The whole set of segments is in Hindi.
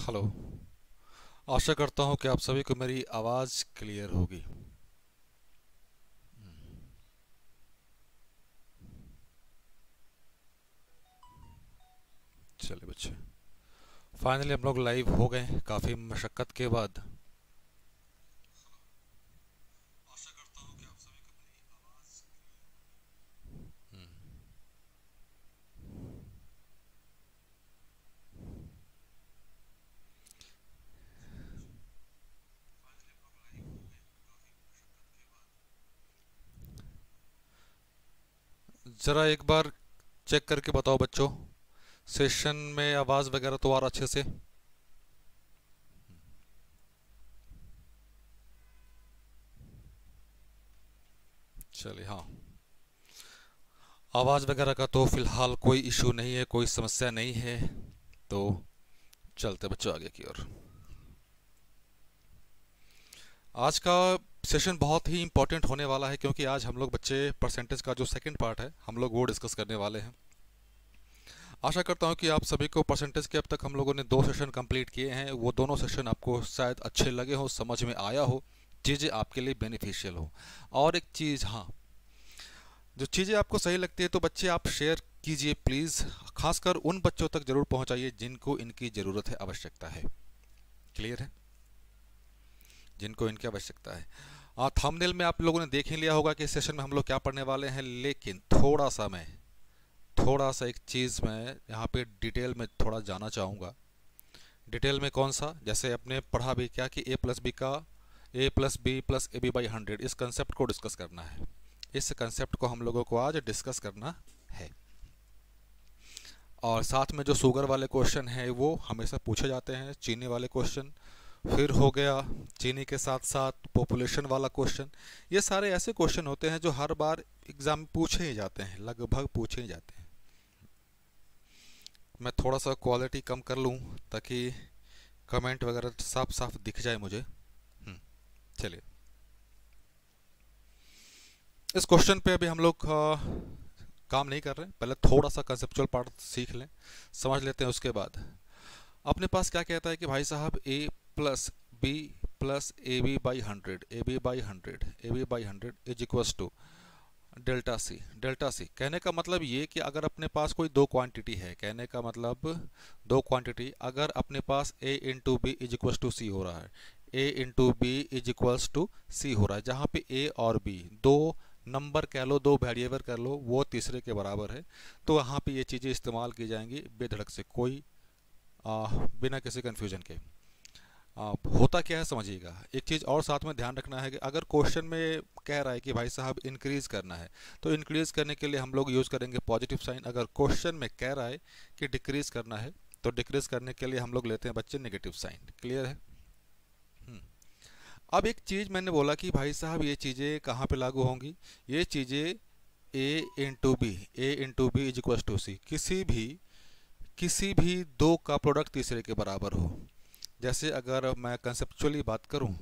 हेलो। आशा करता हूँ कि आप सभी को मेरी आवाज़ क्लियर होगी। चलिए बच्चे, फाइनली हम लोग लाइव हो गए काफ़ी मशक्क़त के बाद। आशा करता हूँ कि आप सभी को मेरी आवाज़ फाइनली हम लोग लाइव हो गए काफ़ी मशक्क़त के बाद। ज़रा एक बार चेक करके बताओ बच्चों, सेशन में आवाज़ वगैरह तो आ रहा अच्छे से? चलिए, हाँ, आवाज़ वगैरह का तो फ़िलहाल कोई इशू नहीं है, कोई समस्या नहीं है। तो चलते बच्चों आगे की ओर। आज का सेशन बहुत ही इंपॉर्टेंट होने वाला है, क्योंकि आज हम लोग बच्चे परसेंटेज का जो सेकंड पार्ट है हम लोग वो डिस्कस करने वाले हैं। आशा करता हूँ कि आप सभी को परसेंटेज के अब तक हम लोगों ने 2 सेशन कंप्लीट किए हैं, वो दोनों सेशन आपको शायद अच्छे लगे हो, समझ में आया हो, चीज़ें आपके लिए बेनिफिशियल हो। और एक चीज़, हाँ, जो चीज़ें आपको सही लगती है तो बच्चे आप शेयर कीजिए प्लीज़, खासकर उन बच्चों तक ज़रूर पहुँचाइए जिनको इनकी ज़रूरत है, आवश्यकता है। क्लियर है? जिनको इनकी आवश्यकता है। थंबनेल में आप लोगों ने देख ही लिया होगा कि इस सेशन में हम लोग क्या पढ़ने वाले हैं, लेकिन थोड़ा सा एक चीज़ मैं यहाँ पे डिटेल में थोड़ा जाना चाहूँगा। डिटेल में कौन सा? जैसे अपने पढ़ा भी क्या कि a+b+a+b+ab/100, इस कंसेप्ट को डिस्कस करना है। इस कंसेप्ट को हम लोगों को आज डिस्कस करना है। और साथ में जो शुगर वाले क्वेश्चन हैं वो हमेशा पूछे जाते हैं, चीनी वाले क्वेश्चन, फिर हो गया चीनी के साथ साथ पॉपुलेशन वाला क्वेश्चन। ये सारे ऐसे क्वेश्चन होते हैं जो हर बार एग्ज़ाम में पूछे ही जाते हैं, लगभग पूछे ही जाते हैं। मैं थोड़ा सा क्वालिटी कम कर लूँ ताकि कमेंट वगैरह साफ साफ दिख जाए मुझे। चलिए, इस क्वेश्चन पे अभी हम लोग काम नहीं कर रहे हैं, पहले थोड़ा सा कंसेप्चुअल पार्ट सीख लें, समझ लेते हैं। उसके बाद अपने पास क्या कहता है कि भाई साहब a+b+ab/100 is equals to delta C. कहने का मतलब ये कि अगर अपने पास कोई दो क्वांटिटी है, कहने का मतलब दो क्वांटिटी, अगर अपने पास a into B is equals to C हो रहा है, a into B is equals to C हो रहा है, जहाँ पे a और b दो नंबर कह लो, दो वेरिएबल कर लो, वो तीसरे के बराबर है, तो वहाँ पे ये चीज़ें इस्तेमाल की जाएंगी बेधड़क से, कोई बिना किसी कन्फ्यूजन के। होता क्या है समझिएगा। एक चीज़ और साथ में ध्यान रखना है कि अगर क्वेश्चन में कह रहा है कि भाई साहब इंक्रीज करना है, तो इंक्रीज करने के लिए हम लोग यूज़ करेंगे पॉजिटिव साइन। अगर क्वेश्चन में कह रहा है कि डिक्रीज करना है, तो डिक्रीज करने के लिए हम लोग लेते हैं बच्चे नेगेटिव साइन। क्लियर है? अब एक चीज़ मैंने बोला कि भाई साहब ये चीज़ें कहाँ पे लागू होंगी, ये चीज़ें a into B is equal to C, किसी भी दो का प्रोडक्ट तीसरे के बराबर हो। जैसे अगर मैं कंसेप्चुअली बात करूं,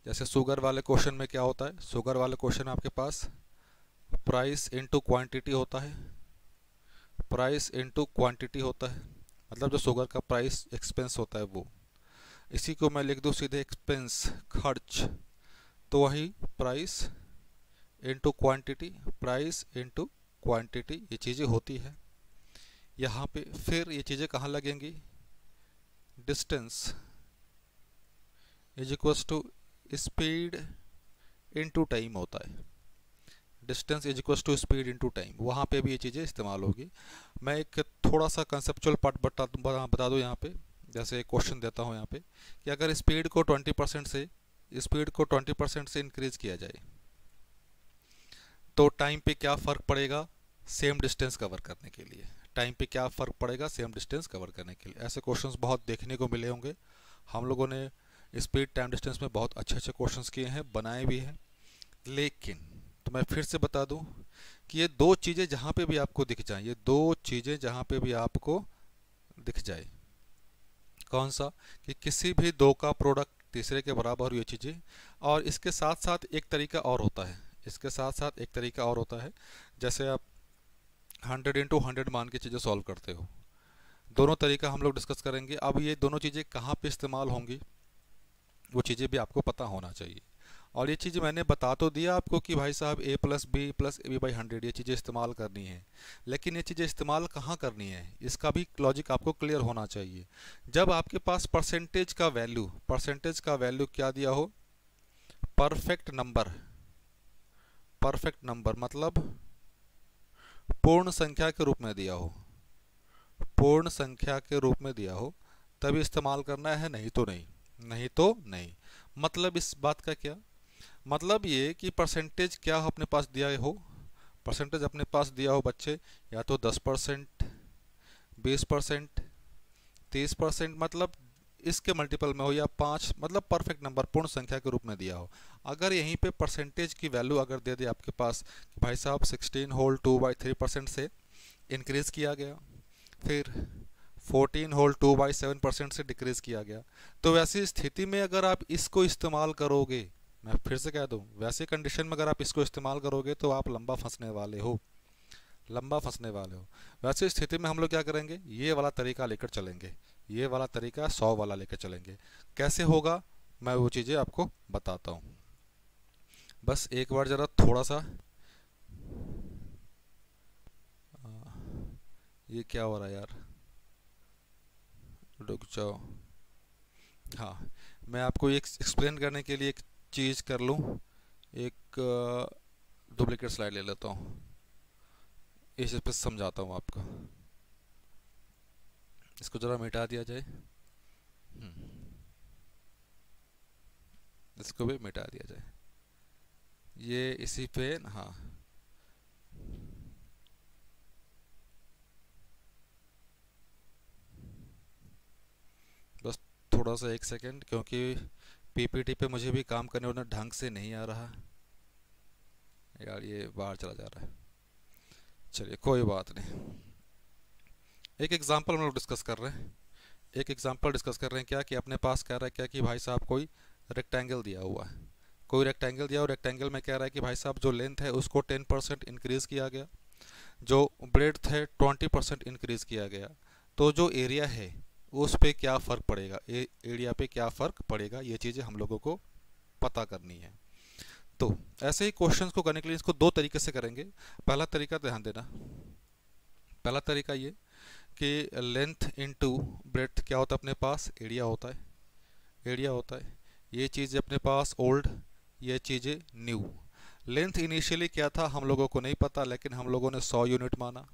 जैसे शुगर वाले क्वेश्चन में क्या होता है, शुगर वाले क्वेश्चन आपके पास प्राइस इनटू क्वांटिटी होता है, प्राइस इनटू क्वांटिटी होता है, मतलब जो शुगर का प्राइस एक्सपेंस होता है वो, इसी को मैं लिख दूं सीधे एक्सपेंस, खर्च, तो वही price into quantity, price into quantity, ये चीज़ें होती है। यहाँ पे फिर ये चीज़ें कहाँ लगेंगी, distance is equals to speed into time होता है, distance is equals to speed into time, वहाँ पे भी ये चीज़ें इस्तेमाल होगी। मैं एक थोड़ा सा कंसेप्चुअल पार्ट बता दूँ यहाँ पे। जैसे एक क्वेश्चन देता हूँ यहाँ पे कि अगर स्पीड को 20% से इंक्रीज किया जाए तो टाइम पे क्या फ़र्क पड़ेगा सेम डिस्टेंस कवर करने के लिए, टाइम पे क्या फ़र्क पड़ेगा सेम डिस्टेंस कवर करने के लिए। ऐसे क्वेश्चंस बहुत देखने को मिले होंगे, हम लोगों ने स्पीड टाइम डिस्टेंस में बहुत अच्छे अच्छे क्वेश्चंस किए हैं, बनाए भी हैं। लेकिन तो मैं फिर से बता दूं कि ये दो चीज़ें जहाँ पे भी आपको दिख जाएं, ये दो चीज़ें जहाँ पे भी आपको दिख जाए, कौन सा, कि किसी भी दो का प्रोडक्ट तीसरे के बराबर, ये चीज़ें। और इसके साथ साथ एक तरीका और होता है, इसके साथ साथ एक तरीका और होता है, जैसे आप 100 इंटू 100 मान के चीज़ें सॉल्व करते हो, दोनों तरीका हम लोग डिस्कस करेंगे। अब ये दोनों चीज़ें कहाँ पे इस्तेमाल होंगी वो चीज़ें भी आपको पता होना चाहिए। और ये चीज़ मैंने बता तो दिया आपको कि भाई साहब a plus B plus A B by 100 ये चीज़ें इस्तेमाल करनी है, लेकिन ये चीज़ें इस्तेमाल कहाँ करनी है इसका भी लॉजिक आपको क्लियर होना चाहिए। जब आपके पास परसेंटेज का वैल्यू क्या दिया हो, परफेक्ट नंबर, परफेक्ट नंबर मतलब पूर्ण संख्या के रूप में दिया हो, पूर्ण संख्या के रूप में दिया हो, तभी इस्तेमाल करना है, नहीं तो नहीं, नहीं तो नहीं। मतलब इस बात का क्या मतलब, ये कि परसेंटेज क्या अपने पास दिया हो, परसेंटेज अपने पास दिया हो बच्चे, या तो 10%, 20%, 30%, मतलब इसके मल्टीपल में हो, या 5, मतलब परफेक्ट नंबर पूर्ण संख्या के रूप में दिया हो। अगर यहीं पे परसेंटेज की वैल्यू अगर दे दे आपके पास कि भाई साहब 16 होल 2/3% से इंक्रीज़ किया गया, फिर 14 होल 2/7% से डिक्रीज़ किया गया, तो वैसी स्थिति में अगर आप इसको इस्तेमाल करोगे, मैं फिर से कह दूं, वैसे कंडीशन में अगर आप इसको इस्तेमाल करोगे तो आप लंबा फंसने वाले हो, लंबा फंसने वाले हो। वैसे स्थिति में हम लोग क्या करेंगे, ये वाला तरीका लेकर चलेंगे, ये वाला तरीका 100 वाला लेकर चलेंगे। कैसे होगा मैं वो चीज़ें आपको बताता हूँ। बस एक बार ज़रा थोड़ा सा ये क्या हो रहा है यार, रुक जाओ। हाँ, मैं आपको एक एक्सप्लेन करने के लिए एक चीज़ कर लूँ, एक डुप्लीकेट स्लाइड ले लेता हूँ, इस पे समझाता हूँ आपको। इसको ज़रा मिटा दिया जाए, इसको भी मिटा दिया जाए, ये इसी पे, हाँ बस थोड़ा सा एक सेकेंड, क्योंकि पीपीटी पे मुझे भी काम करने उतना ढंग से नहीं आ रहा यार, ये बाहर चला जा रहा है। चलिए कोई बात नहीं, एक एग्जांपल हम लोग डिस्कस कर रहे हैं, एक एग्जांपल डिस्कस कर रहे हैं। क्या कि अपने पास कह रहा है क्या कि भाई साहब कोई रेक्टेंगल दिया हुआ है, कोई रेक्टेंगल दिया, और रेक्टेंगल में कह रहा है कि भाई साहब जो लेंथ है उसको 10% इंक्रीज़ किया गया, जो ब्रेड्थ है 20% इंक्रीज़ किया गया, तो जो एरिया है उस पे क्या फ़र्क पड़ेगा, एरिया पे क्या फ़र्क पड़ेगा, ये चीज़ें हम लोगों को पता करनी है। तो ऐसे ही क्वेश्चंस को करने के लिए इसको दो तरीके से करेंगे। पहला तरीका ध्यान देना, पहला तरीका ये कि लेंथ इनटू ब्रेड्थ क्या होता है अपने पास, एरिया होता है, एरिया होता है। ये चीज़ें अपने पास ओल्ड, ये चीज़ें न्यू। लेंथ इनिशियली क्या था हम लोगों को नहीं पता, लेकिन हम लोगों ने 100 यूनिट माना।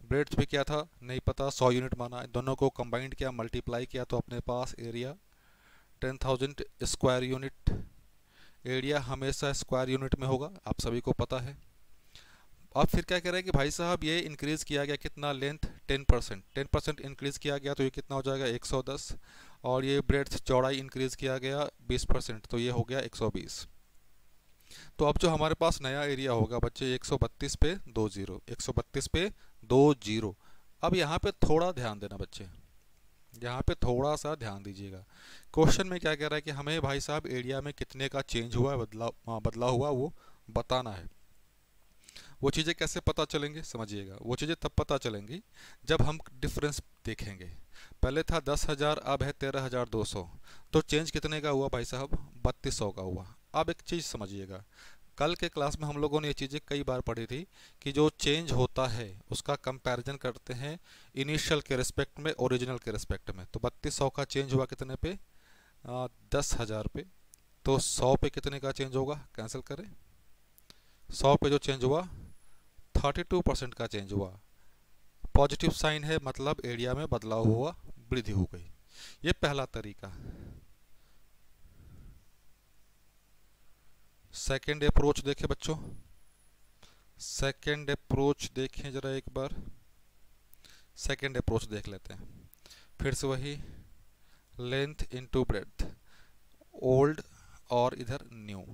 ब्रेड्थ भी क्या था नहीं पता, 100 यूनिट माना। दोनों को कंबाइंड किया, मल्टीप्लाई किया, तो अपने पास एरिया 10,000 स्क्वायर यूनिट। एरिया हमेशा स्क्वायर यूनिट में होगा, आप सभी को पता है। अब फिर क्या कह रहा है कि भाई साहब ये इंक्रीज़ किया गया कितना, लेंथ 10%, 10% इंक्रीज़ किया गया, तो ये कितना हो जाएगा 110, और ये ब्रेड्थ चौड़ाई इंक्रीज़ किया गया 20%, तो ये हो गया 120। तो अब जो हमारे पास नया एरिया होगा बच्चे 132 पे 2 जीरो, 132 पे 2 जीरो। अब यहाँ पे थोड़ा ध्यान देना बच्चे, यहाँ पे थोड़ा सा ध्यान दीजिएगा। क्वेश्चन में क्या कह रहा है कि हमें भाई साहब एरिया में कितने का चेंज हुआ है, बदला हुआ वो बताना है। वो चीज़ें कैसे पता चलेंगे समझिएगा, वो चीज़ें तब पता चलेंगी जब हम डिफरेंस देखेंगे। पहले था 10,000, अब है 13,200, तो चेंज कितने का हुआ भाई साहब, 3200 का हुआ। अब एक चीज़ समझिएगा, कल के क्लास में हम लोगों ने ये चीज़ें कई बार पढ़ी थी कि जो चेंज होता है उसका कंपैरिजन करते हैं इनिशियल के रिस्पेक्ट में, ओरिजिनल के रिस्पेक्ट में। तो 3200 का चेंज हुआ कितने पे, 10,000 पे, तो 100 पे कितने का चेंज होगा, कैंसिल करें, 100 पे जो चेंज हुआ 32% का चेंज हुआ। पॉजिटिव साइन है, मतलब एरिया में बदलाव हुआ, वृद्धि हो गई। ये पहला तरीका। सेकेंड अप्रोच देखें बच्चों, सेकेंड अप्रोच देखें जरा एक बार, सेकेंड अप्रोच देख लेते हैं। फिर से वही लेंथ इनटू ब्रेड्थ, ओल्ड और इधर न्यू,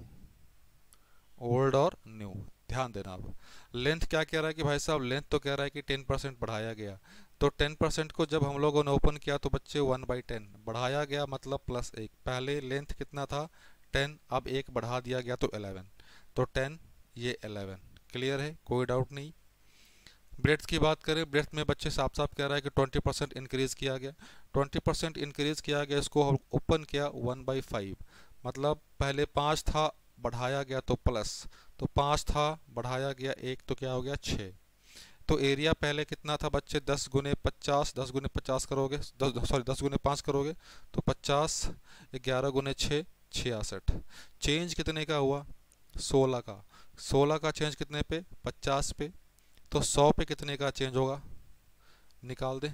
ओल्ड और न्यू। ध्यान देना, अब लेंथ क्या कह रहा है कि भाई साहब लेंथ तो कह रहा है कि 10% बढ़ाया गया, तो 10% को जब हम लोगों ने ओपन किया तो बच्चे 1/10 बढ़ाया गया, मतलब +1। पहले लेंथ कितना था 10, अब 1 बढ़ा दिया गया तो 11, तो 10 ये 11। क्लियर है, कोई डाउट नहीं। ब्रेड्थ की बात करें, ब्रेड्थ में बच्चे साफ साफ कह रहा है कि 20% इंक्रीज किया गया। 20% इंक्रीज किया गया, इसको हम ओपन किया 1/5, मतलब पहले 5 था बढ़ाया गया तो प्लस, तो 5 था बढ़ाया गया 1 तो क्या हो गया 6। तो एरिया पहले कितना था बच्चे 10 गुने 50, 10 गुने 50 करोगे, 10 गुने 5 करोगे तो 50, 11 गुने 6 66। चेंज कितने का हुआ 16 का, 16 का चेंज कितने पे 50 पे, तो 100 पे कितने का चेंज होगा निकाल दे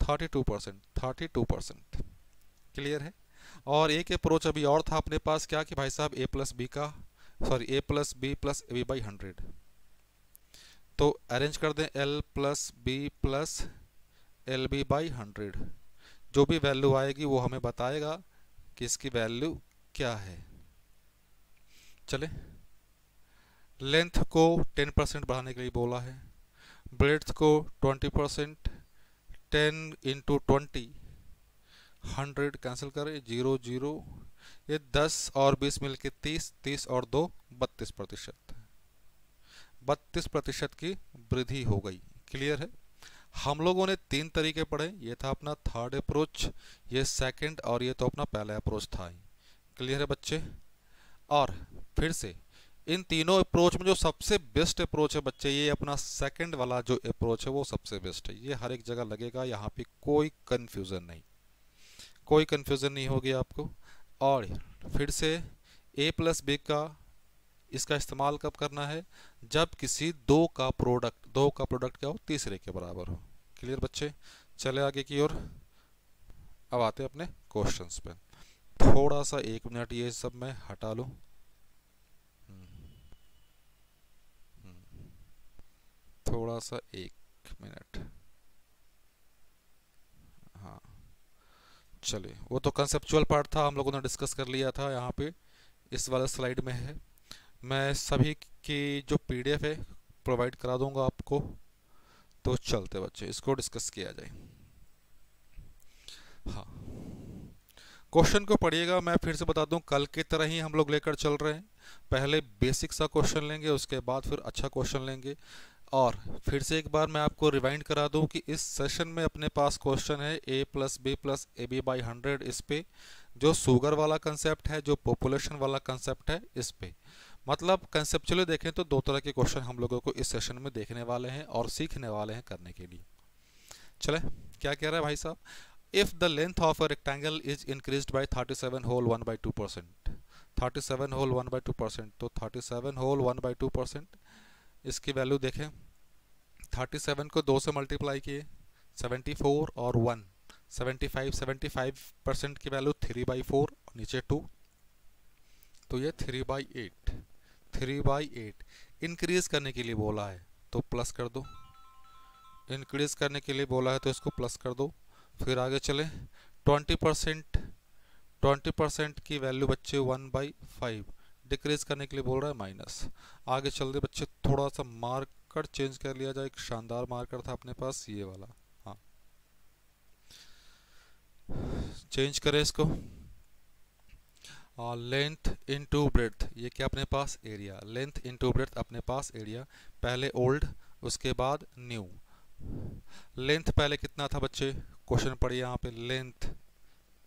32%, 32%। क्लियर है। और एक अप्रोच अभी और था अपने पास क्या कि भाई साहब ए प्लस बी का A plus B plus A B by 100, तो अरेंज कर दें L plus L B by 100। जो भी वैल्यू आएगी वो हमें बताएगा कि इसकी वैल्यू क्या है। चले, लेंथ को 10% बढ़ाने के लिए बोला है, ब्रेड्थ को 20%, 10 इंटू 20 100 कैंसिल करें 0 0, ये 10 और 20 मिलके 30, 30 और 2 32%, 32% की वृद्धि हो गई। क्लियर है। हम लोगों ने 3 तरीके पढ़े, ये था अपना थर्ड अप्रोच, ये सेकंड, और ये तो अपना पहला अप्रोच था ही। क्लियर है बच्चे। और फिर से इन तीनों अप्रोच में जो सबसे बेस्ट अप्रोच है बच्चे, ये अपना सेकंड वाला जो अप्रोच है वो सबसे बेस्ट है। ये हर एक जगह लगेगा, यहाँ पे कोई कंफ्यूजन नहीं, कोई कंफ्यूजन नहीं होगी आपको। और फिर से ए प्लस बी का इसका इस्तेमाल कब करना है, जब किसी दो का प्रोडक्ट क्या हो तीसरे के बराबर हो। क्लियर बच्चे। चले आगे की ओर, अब आते हैं अपने क्वेश्चंस पे। थोड़ा सा 1 मिनट ये सब मैं हटा लूं। थोड़ा सा 1 मिनट। हाँ चलिए, वो तो कंसेप्चुअल पार्ट था, हम लोगों ने डिस्कस कर लिया था, यहाँ पे इस वाले स्लाइड में है। मैं सभी की जो पीडीएफ है प्रोवाइड करा दूंगा आपको, तो चलते बच्चे इसको डिस्कस किया जाए। हाँ, क्वेश्चन को पढ़िएगा। मैं फिर से बता दूं, कल की तरह ही हम लोग लेकर चल रहे हैं। पहले बेसिक सा क्वेश्चन लेंगे, उसके बाद फिर अच्छा क्वेश्चन लेंगे। और फिर से एक बार मैं आपको रिवाइंड करा दूं कि इस सेशन में अपने पास क्वेश्चन है ए प्लस ए बी बाई 100, इस पे जो शुगर वाला कंसेप्ट है, जो पॉपुलेशन वाला कंसेप्ट है, इस पे मतलब कंसेप्चुअली देखें तो 2 तरह के क्वेश्चन हम लोगों को इस सेशन में देखने वाले हैं और सीखने वाले हैं करने के लिए। चले, क्या कह रहा है भाई साहब, if the length of a rectangle is increased by 37 whole 1/2%, 37 whole 1/2%, तो 37 होल 1/2%, इसकी वैल्यू देखें, 37 को 2 से मल्टीप्लाई किए, 74 और 1 75, 75% की वैल्यू 3/4, नीचे 2, तो ये 3/8, 3/8 इंक्रीज करने के लिए बोला है तो प्लस कर दो, इंक्रीज करने के लिए बोला है तो इसको प्लस कर दो। फिर आगे चले, 20%, 20% की वैल्यू बच्चे 1/5, डिक्रीज करने के लिए बोल रहा है माइनस। आगे चल दे बच्चे, थोड़ा सा मार्कर चेंज कर लिया जाए, एक शानदार मार्कर था अपने पास ये वाला, हाँ चेंज करें इसको। लेंथ इनटू ब्रेड्थ, ये क्या अपने पास एरिया, लेंथ इनटू ब्रेड्थ अपने पास एरिया, पहले ओल्ड उसके बाद न्यू। लेंथ पहले कितना था बच्चे, क्वेश्चन पढ़िए यहाँ पे, लेंथ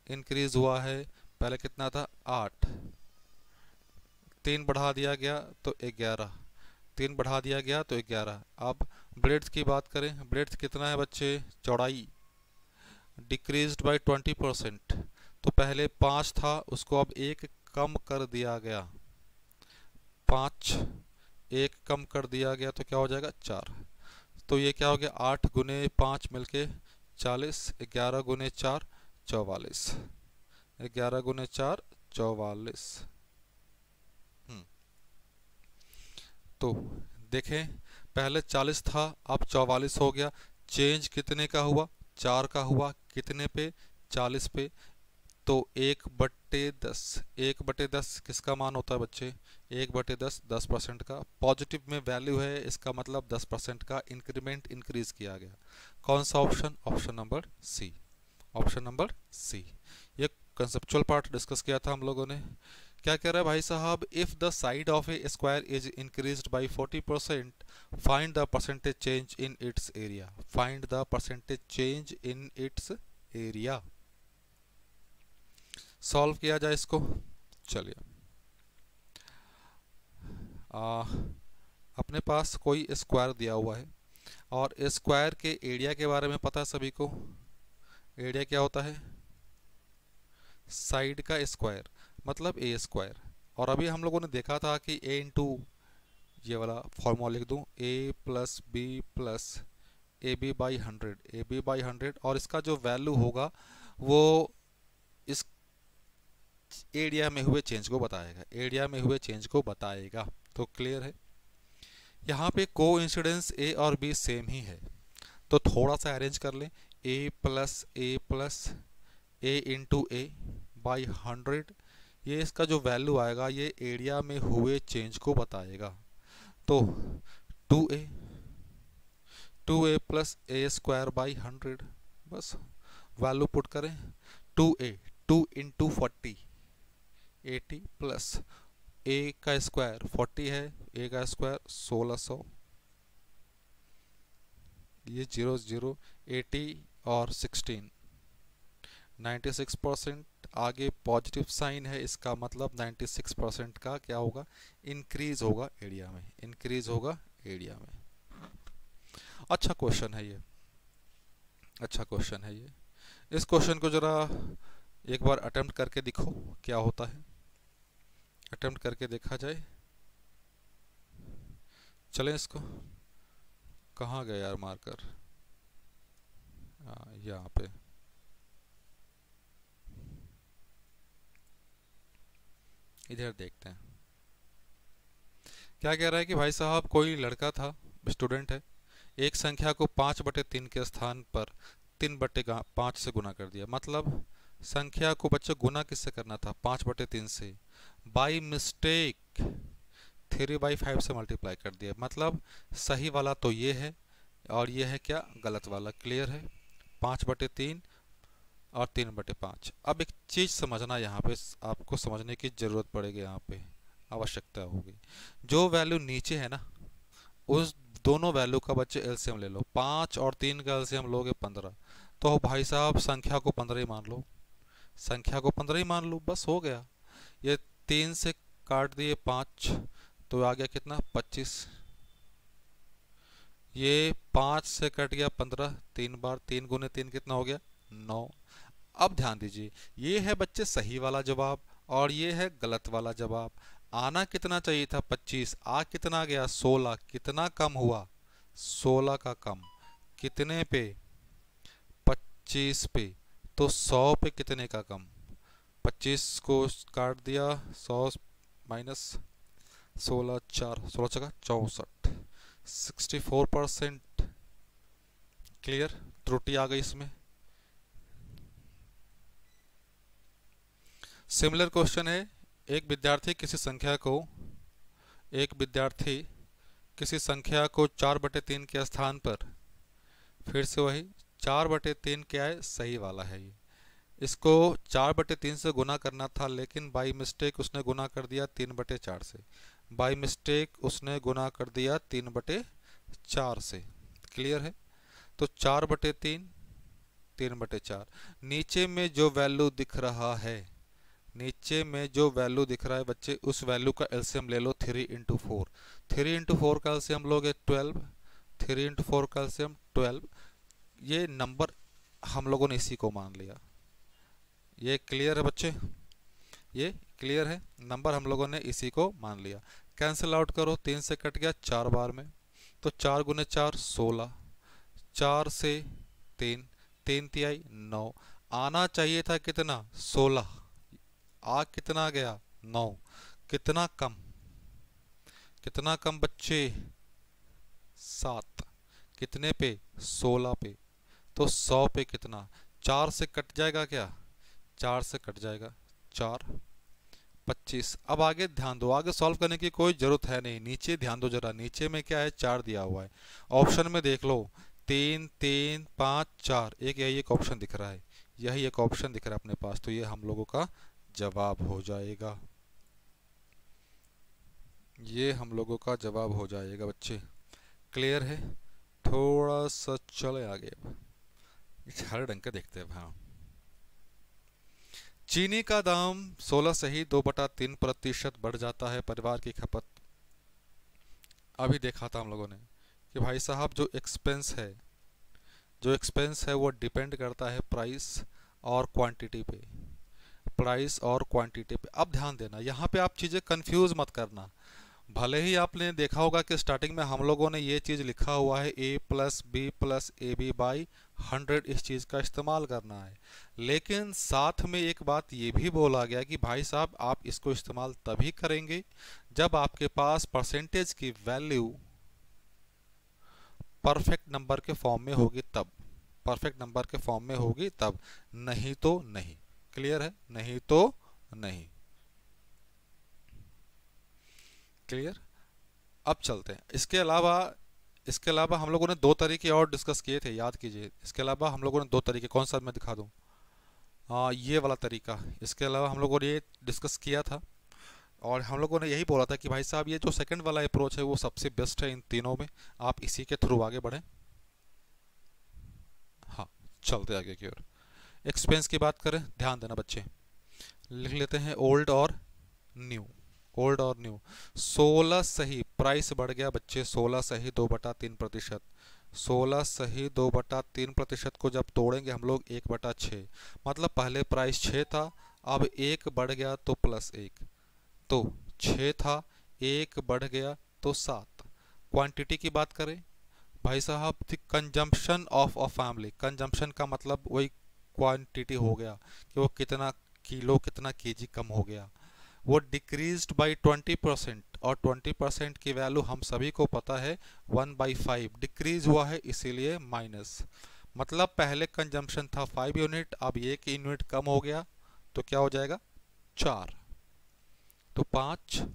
इंक्रीज हुआ है, पहले कितना था 8, 3 बढ़ा दिया गया तो 11, 3 बढ़ा दिया गया तो 11। अब ब्रेड्थ की बात करें, ब्रेड्थ कितना है बच्चे, चौड़ाई डिक्रीज्ड बाय 20%, तो पहले 5 था उसको अब 1 कम कर दिया गया, 5 1 कम कर दिया गया तो क्या हो जाएगा 4, तो ये क्या हो गया 8 गुने 5 मिलके 40, 11 गुने 4 44, 11 गुने 4 44। तो देखें पहले 40 था अब 44 हो गया, चेंज कितने का हुआ 4 का हुआ, कितने पे 40 पे, तो 1/10, 1/10 किसका मान होता है बच्चे, 1/10 10% का, पॉजिटिव में वैल्यू है इसका मतलब 10% का इंक्रीमेंट इंक्रीज किया गया। कौन सा option, option number C, option number C. ये कंसेप्चुअल पार्ट डिस्कस किया था हम लोगों ने क्या कह रहा है भाई साहब, if the side of A square is increased bye 40%, find the percentage change in its area. Find the percentage change in its area. Solve किया जाए इसको। चलिए, अपने पास कोई स्क्वायर दिया हुआ है और स्क्वायर के एरिया के बारे में पता है सभी को। एरिया क्या होता है? साइड का स्क्वायर, मतलब ए स्क्वायर। और अभी हम लोगों ने देखा था कि ए इंटू, ये वाला फॉर्मूला लिख दूं, A plus B plus A B by 100, A B by 100, और इसका जो वैल्यू होगा वो इस एरिया में हुए चेंज को बताएगा, एरिया में हुए चेंज को बताएगा। तो क्लियर है। यहाँ पे कोइंसिडेंस ए और बी सेम ही है, तो थोड़ा सा अरेंज कर लें। A plus A into A by 100, ये इसका जो वैल्यू आएगा ये एरिया में हुए चेंज को बताएगा। तो 2a plus A square by 100, बस वैल्यू पुट करें। 2a 2 इंटू 40 80 प्लस ए का स्क्वायर 40 है, ए का स्क्वायर 1600, ये 0 0 80 और 16 96%। आगे पॉजिटिव साइन है, इसका मतलब 96% का क्या होगा? इंक्रीज होगा एरिया में, इंक्रीज होगा एरिया में। अच्छा क्वेश्चन है ये, अच्छा क्वेश्चन है ये। इस क्वेश्चन को जरा एक बार अटेम्प्ट करके दिखो क्या होता है। अटेम्प्ट करके देखा जाए। चलें इसको, कहाँ गए यार मार्कर? यहाँ पे। इधर देखते हैं क्या कह रहा है कि भाई साहब कोई लड़का था, स्टूडेंट है, एक संख्या को 5/3 के स्थान पर 3/5 से गुना कर दिया। मतलब संख्या को बच्चों गुना किससे करना था? 5/3 से। बाई मिस्टेक 3/5 से मल्टीप्लाई कर दिया। मतलब सही वाला तो ये है और ये है क्या? गलत वाला। क्लियर है? 5/3 और 3/5। अब एक चीज़ समझना, यहाँ पे आपको समझने की ज़रूरत पड़ेगी, यहाँ पे आवश्यकता होगी। जो वैल्यू नीचे है ना, उस दोनों वैल्यू का बच्चे एलसीएम ले लो। 5 और 3 का एलसीएम लोगे 15, तो भाई साहब संख्या को 15 ही मान लो, संख्या को 15 ही मान लो, बस हो गया। ये 3 से काट दिए 5, तो आ गया कितना? 25। ये 5 से कट गया 15, 3 बार, 3 गुने 3 कितना हो गया? 9। अब ध्यान दीजिए, ये है बच्चे सही वाला जवाब और ये है गलत वाला जवाब। आना कितना चाहिए था? 25, आ कितना गया? 16। कितना कम हुआ? 16 का कम। कितने पे? 25 पे। तो 100 पे कितने का कम? 25 को काट दिया, 100 माइनस 16, 4, 16 जगह 64, 64%। क्लियर? त्रुटि आ गई इसमें। सिमिलर क्वेश्चन है, एक विद्यार्थी किसी संख्या को 4/3 के स्थान पर, फिर से वही 4/3 क्या है? सही वाला है ये। इसको 4/3 से गुना करना था, लेकिन बाई मिस्टेक उसने गुना कर दिया 3/4 से। बाई मिस्टेक उसने गुना कर दिया 3/4 से। क्लियर है? तो 4/3 3/4। नीचे में जो वैल्यू दिख रहा है, नीचे में जो वैल्यू दिख रहा है बच्चे, उस वैल्यू का एलसीएम ले लो 3 इंटू 4। 3 इंटू 4 का एलसीएम लोगे 12। 3 इंटू 4 का एलसीएम 12। ये नंबर हम लोगों ने इसी को मान लिया। ये क्लियर है बच्चे? ये क्लियर है? नंबर हम लोगों ने इसी को मान लिया। कैंसिल आउट करो, 3 से कट गया 4 बार में, तो 4 गुने 4 16, 4 से 3, 3 तिहाई 9। आना चाहिए था कितना? 16। आ कितना गया? 9। कितना कम? कितना कम बच्चे? 7। कितने पे? 16 पे। तो 100 पे कितना? 4 से कट जाएगा क्या? 4 से कट जाएगा 4, 25। अब आगे ध्यान दो, आगे सॉल्व करने की कोई जरूरत है नहीं। नीचे ध्यान दो जरा, नीचे में क्या है? 4 दिया हुआ है। ऑप्शन में देख लो, 3 3 5 4, यही एक ऑप्शन दिख रहा है, यही एक ऑप्शन दिख रहा है अपने पास। तो ये हम लोगों का जवाब हो जाएगा। ये हम लोगों का जवाब हो जाएगा बच्चे। क्लियर है? थोड़ा सा चले आगे अब, इस हर ढंग का देखते हैं। हाँ, चीनी का दाम 16 से ही 2/3% बढ़ जाता है। परिवार की खपत, अभी देखा था हम लोगों ने कि भाई साहब जो एक्सपेंस है वो डिपेंड करता है प्राइस और क्वांटिटी पे। प्राइस और क्वांटिटी पे अब ध्यान देना, यहाँ पे आप चीज़ें कंफ्यूज मत करना। भले ही आपने देखा होगा कि स्टार्टिंग में हम लोगों ने ये चीज़ लिखा हुआ है A+B+AB/100, इस चीज़ का इस्तेमाल करना है। लेकिन साथ में एक बात ये भी बोला गया कि भाई साहब आप इसको इस्तेमाल तभी करेंगे जब आपके पास परसेंटेज की वैल्यू परफेक्ट नंबर के फॉर्म में होगी तब। परफेक्ट नंबर के फॉर्म में होगी तब, नहीं तो नहीं। क्लियर है? नहीं तो नहीं। क्लियर? अब चलते हैं। इसके अलावा हम लोगों ने दो तरीके और डिस्कस किए थे, याद कीजिए। इसके अलावा हम लोगों ने दो तरीके, कौन सा मैं दिखा दूं? हाँ, ये वाला तरीका। इसके अलावा हम लोगों ने ये डिस्कस किया था और हम लोगों ने यही बोला था कि भाई साहब ये जो सेकंड वाला अप्रोच है वो सबसे बेस्ट है इन तीनों में, आप इसी के थ्रू आगे बढ़ें। हाँ, चलते आगे की ओर। एक्सपेंस की बात करें, ध्यान देना बच्चे, लिख लेते हैं ओल्ड और न्यू। ओल्ड और न्यू, 16 सही प्राइस बढ़ गया बच्चे, 16 सही 2/3%। 16 सही 2/3% को जब तोड़ेंगे हम लोग 1/6, मतलब पहले प्राइस 6 था, अब 1 बढ़ गया तो +1, तो 6 था, 1 बढ़ गया तो 7। क्वांटिटी की बात करें भाई साहब, the consumption of a family, consumption का मतलब वही क्वांटिटी हो गया कि वो कितना किलो कितना केजी कम हो गया, वो डिक्रीज्ड बाई 20%। और 20% की वैल्यू हम सभी को पता है 1/5, डिक्रीज हुआ है इसीलिए माइनस। मतलब पहले कंजम्पशन था 5 यूनिट, अब 1 यूनिट कम हो गया तो क्या हो जाएगा? 4। तो 5,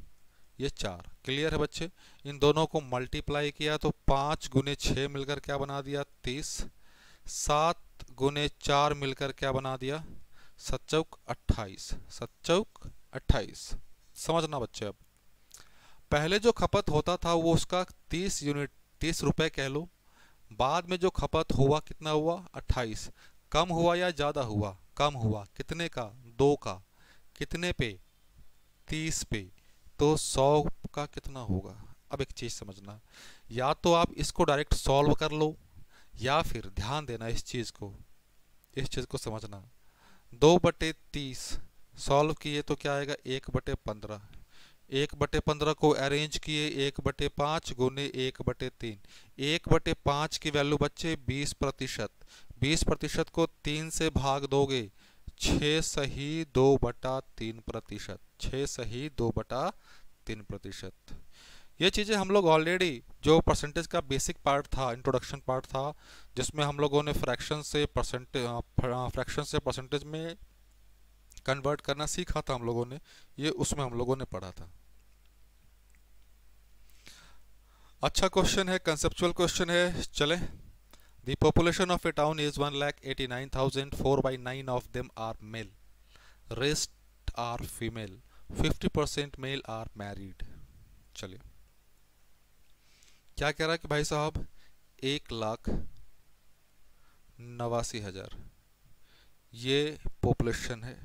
ये 4। क्लियर है बच्चे? इन दोनों को मल्टीप्लाई किया तो 5 × 6 मिलकर क्या बना दिया? 30। 7 × 4 मिलकर क्या बना दिया? 7×4 = 28। 7×4 = 28। समझना बच्चे, अब पहले जो खपत होता था वो उसका 30 यूनिट, 30 रुपए कह लो। बाद में जो खपत हुआ कितना हुआ? 28। कम हुआ या ज़्यादा हुआ? कम हुआ। कितने का? 2 का। कितने पे? 30 पे। तो 100 का कितना होगा? अब एक चीज़ समझना, या तो आप इसको डायरेक्ट सॉल्व कर लो, या फिर ध्यान देना इस चीज़ को समझना। 2/30 सॉल्व किए तो क्या आएगा? 1/15। 1/15 को अरेंज किए 1/5 गुने 1/3। 1/5 की वैल्यू बच्चे 20%। 20% को 3 से भाग दोगे, 6 सही 2/3%। 6 सही 2/3%। ये चीज़ें हम लोग ऑलरेडी, जो परसेंटेज का बेसिक पार्ट था, इंट्रोडक्शन पार्ट था, जिसमें हम लोगों ने फ्रैक्शन से परसेंटेज में कन्वर्ट करना सीखा था हम लोगों ने, ये उसमें हम लोगों ने पढ़ा था। अच्छा क्वेश्चन है, कंसेप्चुअल क्वेश्चन है, चले। The population of a town is 1,89,000, 4/9 of them are male, rest are female, 50% male are married. चलिए, क्या कह रहा है कि भाई साहब 1,89,000 ये पॉपुलेशन है।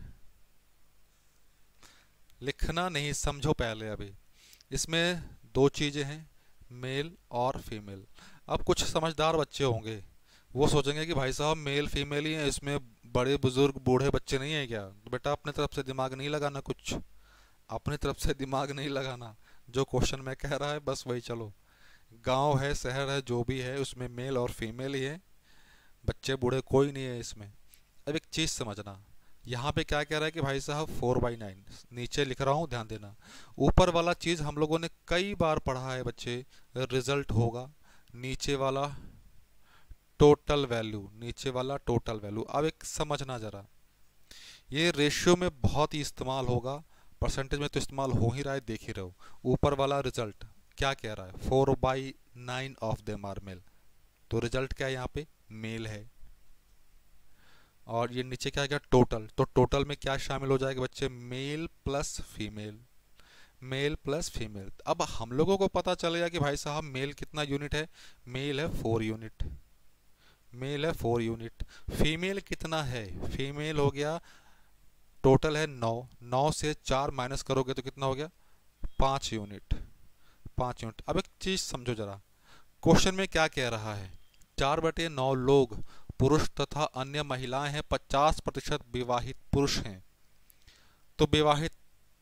लिखना नहीं, समझो पहले। अभी इसमें दो चीज़ें हैं, मेल और फीमेल। अब कुछ समझदार बच्चे होंगे, वो सोचेंगे कि भाई साहब मेल फीमेल ही है, इसमें बड़े बुजुर्ग बूढ़े बच्चे नहीं है क्या? तो बेटा अपने तरफ से दिमाग नहीं लगाना, कुछ अपनी तरफ से दिमाग नहीं लगाना। जो क्वेश्चन मैं कह रहा है बस वही चलो। गांव है, शहर है, जो भी है उसमें मेल और फीमेल ही है, बच्चे बूढ़े कोई नहीं है इसमें। अब एक चीज़ समझना, यहाँ पे क्या कह रहा है कि भाई साहब 4/9, नीचे लिख रहा हूँ ध्यान देना। ऊपर वाला चीज़ हम लोगों ने कई बार पढ़ा है बच्चे, रिजल्ट होगा। नीचे वाला टोटल वैल्यू, नीचे वाला टोटल वैल्यू। अब एक समझना ज़रा, ये रेशियो में बहुत ही इस्तेमाल होगा, परसेंटेज में तो इस्तेमाल हो ही रहा है, देख ही रहे हो। ऊपर वाला रिजल्ट क्या कह रहा है? 4/9 ऑफ देम आर मेल, तो रिजल्ट क्या है यहाँ पे? मेल है। और ये नीचे क्या गया? टोटल, तो टोटल में क्या शामिल हो जाएगा बच्चे? Male plus female. Male plus female. अब हम लोगों को पता चल गया कि भाई साहब मेल कितना यूनिट है, मेल है 4 यूनिट, मेल है 4 यूनिट। फीमेल कितना है, फीमेल हो गया टोटल है 9, 9 से 4 माइनस करोगे तो कितना हो गया 5 यूनिट, 5 यूनिट। अब एक चीज़ समझो जरा, क्वेश्चन में क्या कह रहा है, 4/9 लोग पुरुष तथा अन्य महिलाएं हैं, 50% विवाहित पुरुष हैं। तो विवाहित,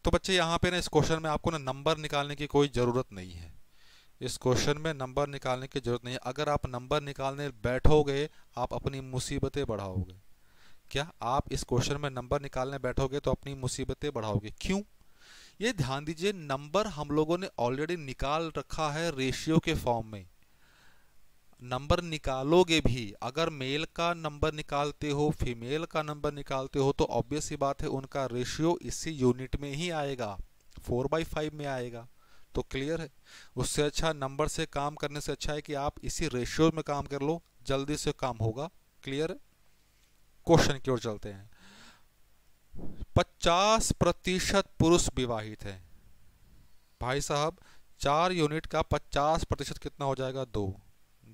तो बच्चे यहाँ पे ना इस क्वेश्चन में आपको ना नंबर निकालने की कोई ज़रूरत नहीं है, इस क्वेश्चन में नंबर निकालने की जरूरत नहीं है। अगर आप नंबर निकालने बैठोगे आप अपनी मुसीबतें बढ़ाओगे। क्या आप इस क्वेश्चन में नंबर निकालने बैठोगे तो अपनी मुसीबतें बढ़ाओगे, क्यों? ये ध्यान दीजिए, नंबर हम लोगों ने ऑलरेडी निकाल रखा है रेशियो के फॉर्म में। नंबर निकालोगे भी, अगर मेल का नंबर निकालते हो फीमेल का नंबर निकालते हो तो ऑब्वियस सी बात है उनका रेशियो इसी यूनिट में ही आएगा, 4/5 में आएगा। तो क्लियर है, उससे अच्छा नंबर से काम करने से अच्छा है कि आप इसी रेशियो में काम कर लो, जल्दी से काम होगा। क्लियर है, क्वेश्चन की ओर चलते हैं। 50% पुरुष विवाहित हैं। भाई साहब 4 यूनिट का 50% कितना हो जाएगा, 2,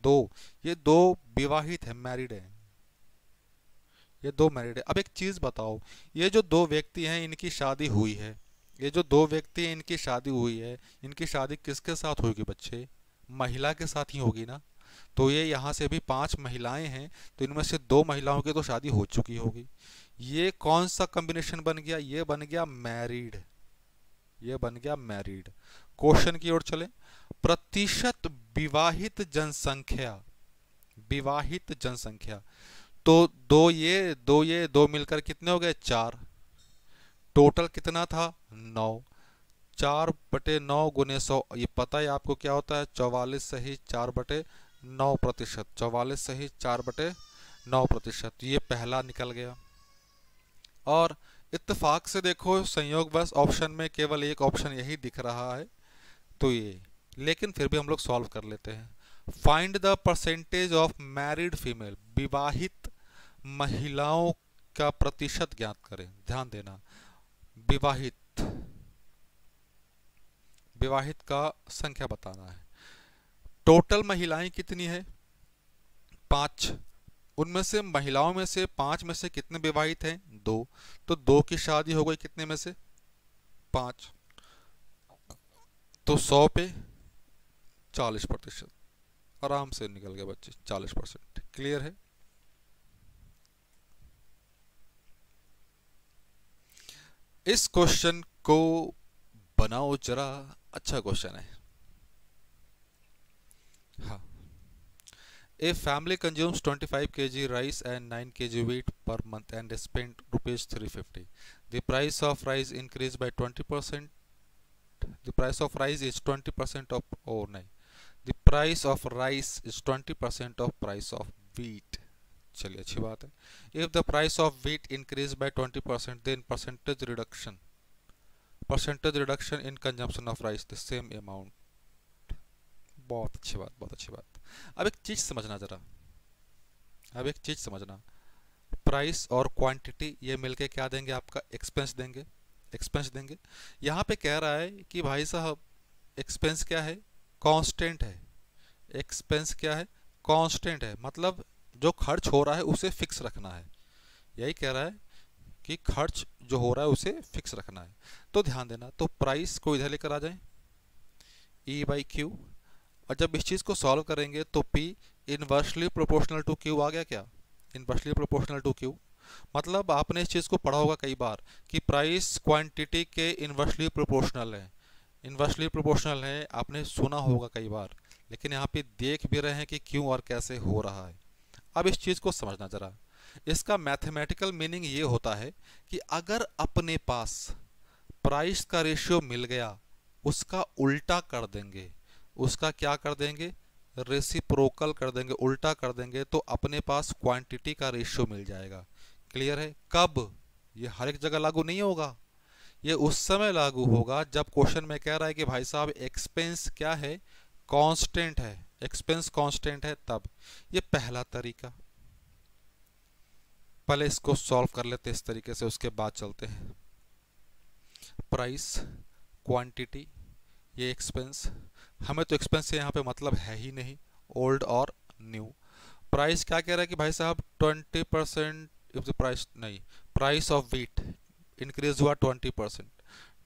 2, ये 2 विवाहित है, मैरिड है, ये 2 मैरिड है। अब एक चीज बताओ, ये जो 2 व्यक्ति हैं इनकी शादी हुई है, ये जो 2 व्यक्ति हैं इनकी शादी हुई है, इनकी शादी किसके साथ होगी बच्चे, महिला के साथ ही होगी ना। तो ये यहाँ से भी 5 महिलाएं हैं, तो इनमें से 2 महिलाओं की तो शादी हो चुकी होगी। ये कौन सा कॉम्बिनेशन बन गया, ये बन गया मैरिड, ये बन गया मैरिड। क्वेश्चन की ओर चले, प्रतिशत विवाहित जनसंख्या, विवाहित जनसंख्या, तो 2 मिलकर कितने हो गए 4, टोटल कितना था 9, 4/9 गुने 100, ये पता है आपको क्या होता है, 44 सही 4/9%, 44 सही 4/9%, ये पहला निकल गया। और इत्तेफाक से देखो संयोगवश ऑप्शन में केवल एक ऑप्शन यही दिख रहा है, तो ये, लेकिन फिर भी हम लोग सॉल्व कर लेते हैं। Find the percentage of married female, विवाहित महिलाओं का प्रतिशत ज्ञात करें। ध्यान देना, विवाहित, विवाहित का संख्या बताना है। टोटल महिलाएं कितनी है 5, उनमें से महिलाओं में से 5 में से कितने विवाहित हैं 2, तो 2 की शादी हो गई कितने में से 5, तो 100 पे 40%, आराम से निकल गया बच्चे 40%। क्लियर है, इस क्वेश्चन को बनाओ जरा, अच्छा क्वेश्चन है। हाँ, A family consumes 25 kg rice and 9 kg wheat per month and spent rupees 350. The price of rice increased by 20%. The price of rice is 20% of, oh नहीं, the price of rice is 20% of price of wheat. चलिए अच्छी बात है। If the price of wheat increased by 20%, then percentage reduction in consumption of rice the same amount. बहुत अच्छी बात, बहुत अच्छी बात। अब एक चीज समझना जरा, अब एक चीज समझना, प्राइस और क्वांटिटी ये मिलके क्या देंगे, आपका एक्सपेंस देंगे, एक्सपेंस देंगे। यहाँ पे कह रहा है कि भाई साहब एक्सपेंस क्या है, कांस्टेंट है, एक्सपेंस क्या है, कांस्टेंट है, मतलब जो खर्च हो रहा है उसे फिक्स रखना है, यही कह रहा है कि खर्च जो हो रहा है उसे फिक्स रखना है। तो ध्यान देना, तो प्राइस को इधर लेकर आ जाए, E/Q, और जब इस चीज़ को सॉल्व करेंगे तो P inversely proportional to Q आ गया। क्या, इनवर्सली प्रोपोर्शनल टू Q, मतलब आपने इस चीज़ को पढ़ा होगा कई बार कि प्राइस क्वांटिटी के इनवर्सली प्रोपोर्शनल है, इनवर्सली प्रोपोर्शनल है, आपने सुना होगा कई बार, लेकिन यहाँ पे देख भी रहे हैं कि क्यों और कैसे हो रहा है। अब इस चीज़ को समझना जरा, इसका मैथमेटिकल मीनिंग ये होता है कि अगर अपने पास प्राइस का रेशियो मिल गया, उसका उल्टा कर देंगे, उसका क्या कर देंगे, रेसिप्रोकल कर देंगे, उल्टा कर देंगे, तो अपने पास क्वांटिटी का रेशियो मिल जाएगा। क्लियर है, कब, ये हर एक जगह लागू नहीं होगा, ये उस समय लागू होगा जब क्वेश्चन में कह रहा है कि भाई साहब एक्सपेंस क्या है, कांस्टेंट है, एक्सपेंस कांस्टेंट है, तब। ये पहला तरीका, पहले इसको सॉल्व कर लेते हैं इस तरीके से, उसके बाद चलते हैं। प्राइस क्वांटिटी, ये एक्सपेंस, हमें तो एक्सपेंस से यहाँ पे मतलब है ही नहीं, ओल्ड और न्यू। प्राइस क्या कह रहा है कि भाई साहब 20% इफ द प्राइस, नहीं, प्राइस ऑफ वीट इंक्रीज हुआ 20%।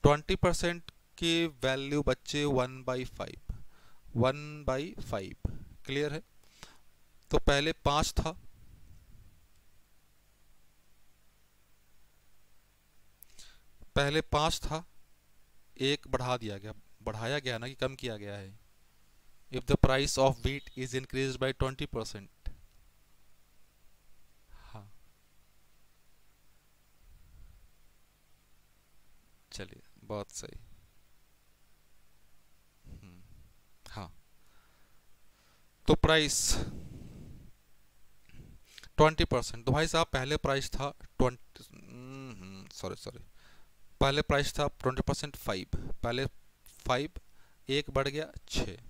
20% की वैल्यू बच्चे 1/5, 1/5, क्लियर है। तो पहले 5 था, पहले 5 था, एक बढ़ा दिया गया, बढ़ाया गया ना कि कम किया गया है। If the price of wheat is increase by 20%। हाँ, चलिए बहुत सही। हम्म, हाँ, तो प्राइस 20%, तो भाई साहब पहले प्राइस था 20, सॉरी सॉरी, पहले प्राइस था 20%, 5, पहले 5, एक बढ़ गया 6।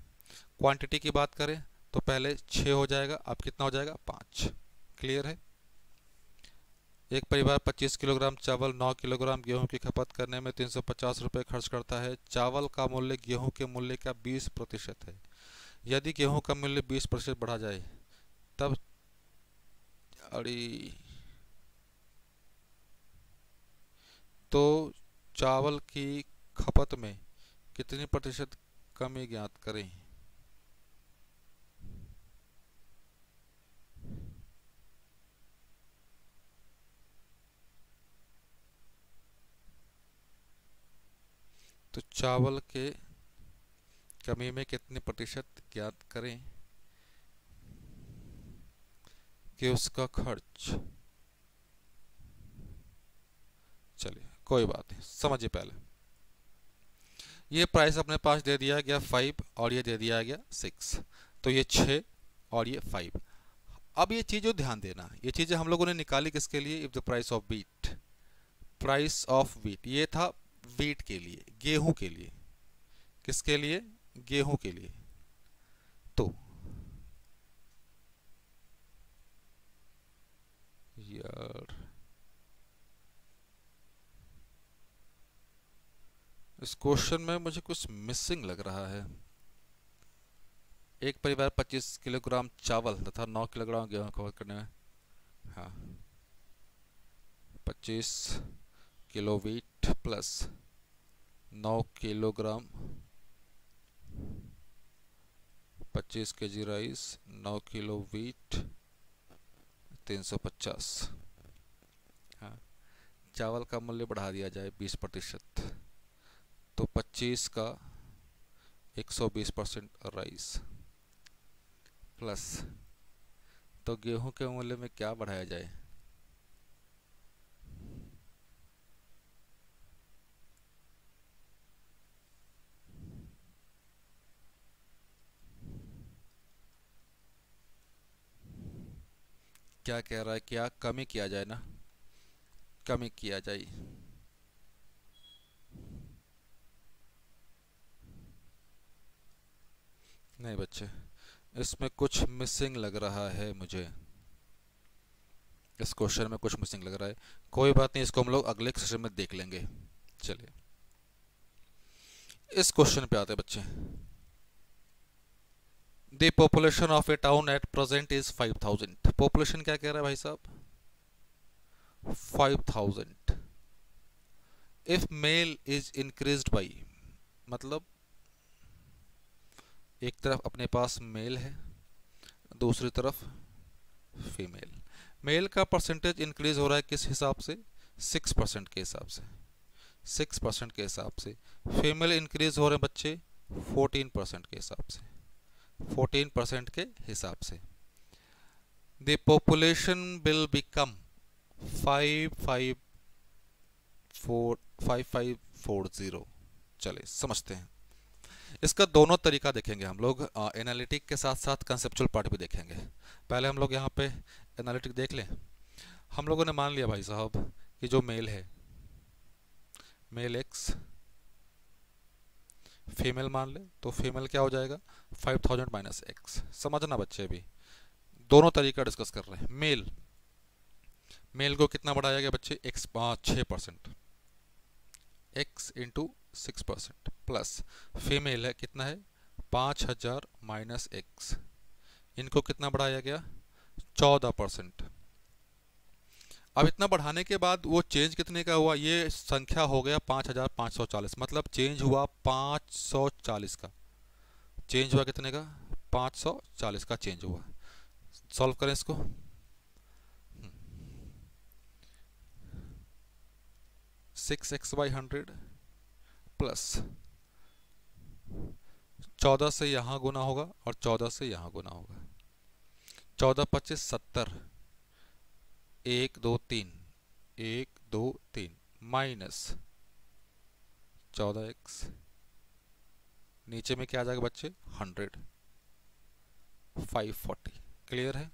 क्वांटिटी की बात करें तो पहले 6 हो जाएगा, अब कितना हो जाएगा 5, क्लियर है। एक परिवार 25 किलोग्राम चावल 9 किलोग्राम गेहूं की खपत करने में 350 रुपये खर्च करता है। चावल का मूल्य गेहूं के मूल्य का 20% है। यदि गेहूं का मूल्य 20% बढ़ा जाए तब, अड़ी, तो चावल की खपत में कितनी प्रतिशत कमी ज्ञात करें। तो चावल के कमी में कितने प्रतिशत ज्ञात करें कि उसका खर्च, चलिए कोई बात नहीं, समझिए पहले। ये प्राइस अपने पास दे दिया गया 5 और ये दे दिया गया 6, तो ये 6 और ये 5। अब ये चीज़ ध्यान देना, ये चीज़ें हम लोगों ने निकाली किसके लिए, if the price of wheat, price of wheat ये था वीट के लिए, गेहूं के लिए, किसके लिए, गेहूं के लिए। तो यार इस क्वेश्चन में मुझे कुछ मिसिंग लग रहा है। एक परिवार 25 किलोग्राम चावल तथा 9 किलोग्राम गेहूं खपत करने में, हाँ, 25 kilo wheat plus 9 kilogram, 25 KG rice, 9 kilo wheat, 350। हाँ, चावल का मूल्य बढ़ा दिया जाए 20%, तो 25 का 120% राइस प्लस, तो गेहूं के मूल्य में क्या बढ़ाया जाए, क्या कह रहा है, क्या कमी किया जाए ना, कमी किया जाए। नहीं बच्चे, इसमें कुछ मिसिंग लग रहा है मुझे, इस क्वेश्चन में कुछ मिसिंग लग रहा है। कोई बात नहीं, इसको हम लोग अगले सेशन में देख लेंगे। चलिए इस क्वेश्चन पे आते हैं बच्चे। The population of a town at present is 5000। Population क्या कह रहा है भाई साहब, 5000। If male is increased by, मतलब एक तरफ अपने पास मेल है, दूसरी तरफ फीमेल। मेल का परसेंटेज इंक्रीज हो रहा है किस हिसाब से, 6% के हिसाब से, 6% के हिसाब से। फीमेल इंक्रीज हो रहे हैं बच्चे 14% के हिसाब से, 14% के हिसाब से। The population will become 5540। चलिए समझते हैं। इसका दोनों तरीका देखेंगे हम लोग, एनालिटिक के साथ साथ कंसेप्चुअल पार्ट भी देखेंगे। पहले हम लोग यहाँ पे एनालिटिक देख लें। हम लोगों ने मान लिया भाई साहब कि जो मेल है, मेल एक्स, फीमेल मान ले तो फीमेल क्या हो जाएगा 5000 माइनस एक्स। समझना बच्चे, भी दोनों तरीका डिस्कस कर रहे हैं। मेल, मेल को कितना बढ़ाया गया बच्चे, x 6%, x into 6% plus female है कितना है 5000 माइनस x, इनको कितना बढ़ाया गया 14%। अब इतना बढ़ाने के बाद वो चेंज कितने का हुआ, ये संख्या हो गया 5540, मतलब चेंज हुआ 540 का, चेंज हुआ कितने का 540 का चेंज हुआ। सॉल्व करें इसको, 6x/100 प्लस 14 से यहाँ गुना होगा और 14 से यहाँ गुना होगा, 14 25 70, 1 2 3 1 2 3 माइनस 14x, नीचे में क्या आ जाएगा बच्चे 100, 540। क्लियर है।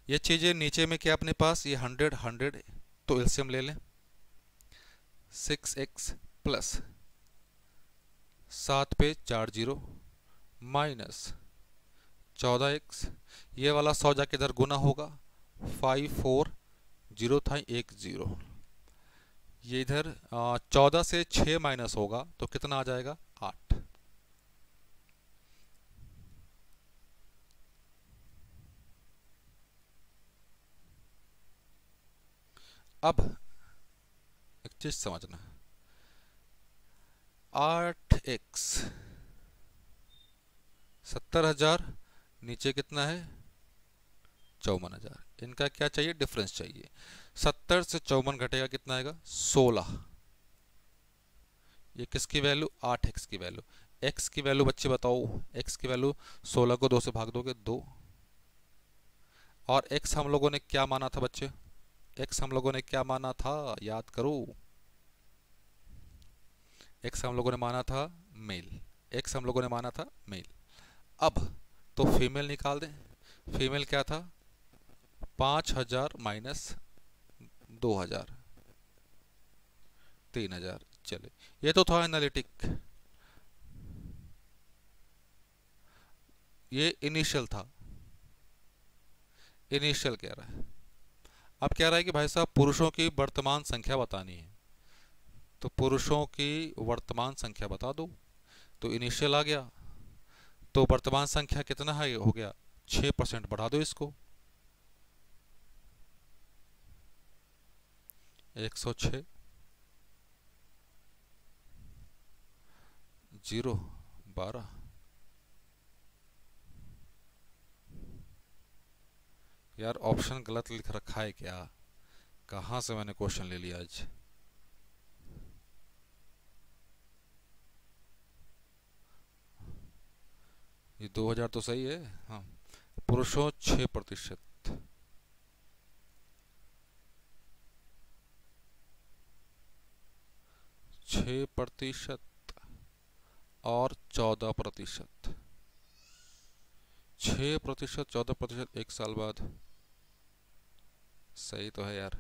ये चीज़ें नीचे में क्या अपने पास ये 100 100, तो एलसीएम ले लें, 6x प्लस 7 पे 4 0 माइनस 14x, ये वाला 100 जाके इधर गुना होगा, 540 था 10, ये इधर 14 से 6 माइनस होगा तो कितना आ जाएगा 8। अब एक चीज समझना, 8x 70,000, नीचे कितना है 54,000, इनका क्या चाहिए डिफरेंस चाहिए। 70 से 54 घटेगा कितना आएगा 16, ये किसकी वैल्यू 8x की वैल्यू। x की वैल्यू बच्चे बताओ, x की वैल्यू 16 को 2 से भाग दोगे 2, और x हम लोगों ने क्या माना था बच्चे, x हम लोगों ने क्या माना था याद करो, x हम लोगों ने माना था मेल, x हम लोगों ने माना था मेल। अब तो फीमेल निकाल दें, फीमेल क्या था 5000 माइनस 2000 3000। चले ये तो था एनालिटिक, ये इनिशियल था, इनिशियल कह रहा है। अब कह रहा है कि भाई साहब पुरुषों की वर्तमान संख्या बतानी है, तो पुरुषों की वर्तमान संख्या बता दो, तो इनिशियल आ गया, तो वर्तमान संख्या कितना है हो गया 6%, बढ़ा दो इसको 106 0 12। यार ऑप्शन गलत लिख रखा है क्या, कहाँ से मैंने क्वेश्चन ले लिया आज। ये 2000 तो सही है, हाँ पुरुषों 6%, 6% और 14%, 6% 14% एक साल बाद, सही तो है यार,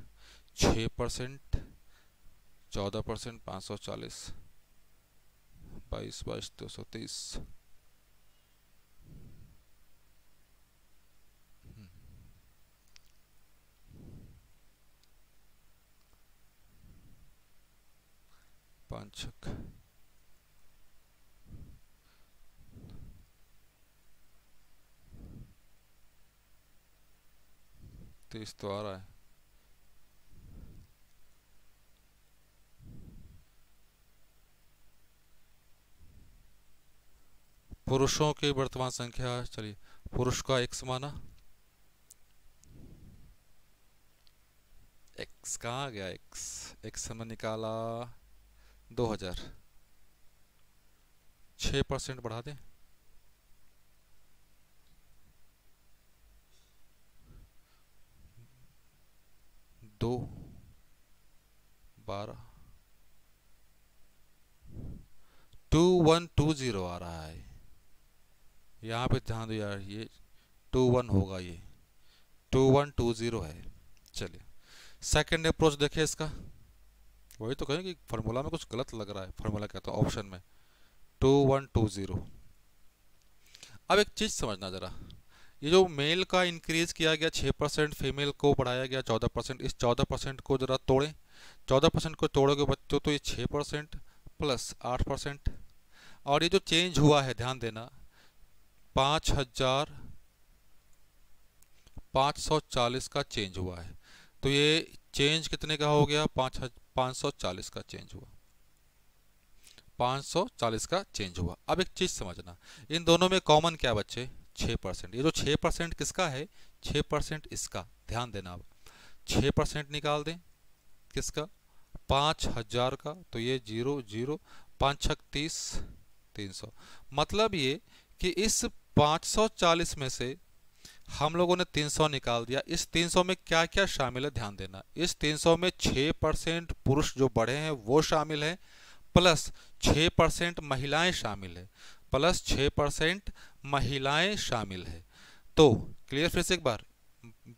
6% 14% 540, 22 22 230, 5 छक 30 तो आ रहा है। पुरुषों की वर्तमान संख्या, चलिए पुरुष का x माना, x कहाँ गया, x हमने निकाला 2000, 6% बढ़ा दें, 2 12 2120 आ रहा है, यहाँ पे ध्यान दो यार, ये 21 होगा, ये 2120 है। चलिए सेकंड अप्रोच देखिए इसका, वही तो कहें कि फार्मूला में कुछ गलत लग रहा है, फार्मूला कहता हूँ ऑप्शन में 2120। अब एक चीज़ समझना ज़रा, ये जो मेल का इंक्रीज किया गया 6%, फीमेल को बढ़ाया गया 14%, इस 14% को ज़रा तोड़ें, 14% को तोड़ोगे बच्चों तो ये 6% प्लस 8%। और ये जो चेंज हुआ है ध्यान देना 5,540 का चेंज हुआ है, तो ये चेंज कितने का हो गया? 540 का चेंज हुआ, 540 का चेंज हुआ। अब एक चीज़ समझना, इन दोनों में कॉमन क्या बच्चे? 6%। ये जो 6% किसका है? 6% इसका। ध्यान देना, अब 6% निकाल दें किसका? 5,000 का, तो ये 0 0 5 छक 30 300। मतलब ये कि इस 540 में से हम लोगों ने 300 निकाल दिया। इस 300 में क्या क्या शामिल है ध्यान देना। इस 300 में 6% पुरुष जो बड़े हैं वो शामिल है, प्लस 6% महिलाएं शामिल है, प्लस 6% महिलाएं शामिल है। तो क्लियर? फिर से एक बार,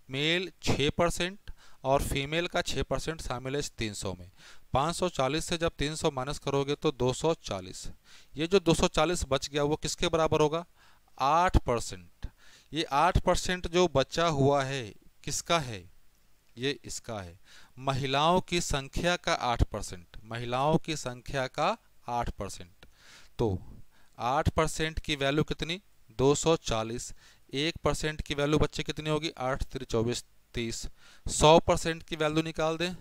मेल 6% और फीमेल का 6% शामिल है इस 300 में। 540 से जब 300 माइनस करोगे तो 240। ये जो 240 बच गया वो किसके बराबर होगा? 8%। ये 8% जो बचा हुआ है किसका है? ये इसका है, महिलाओं की संख्या का 8%। महिलाओं की संख्या का 8%। तो 8% की वैल्यू कितनी? 240। 1% की वैल्यू बच्चे कितनी होगी? 8 3 24 30। 100% की वैल्यू निकाल दें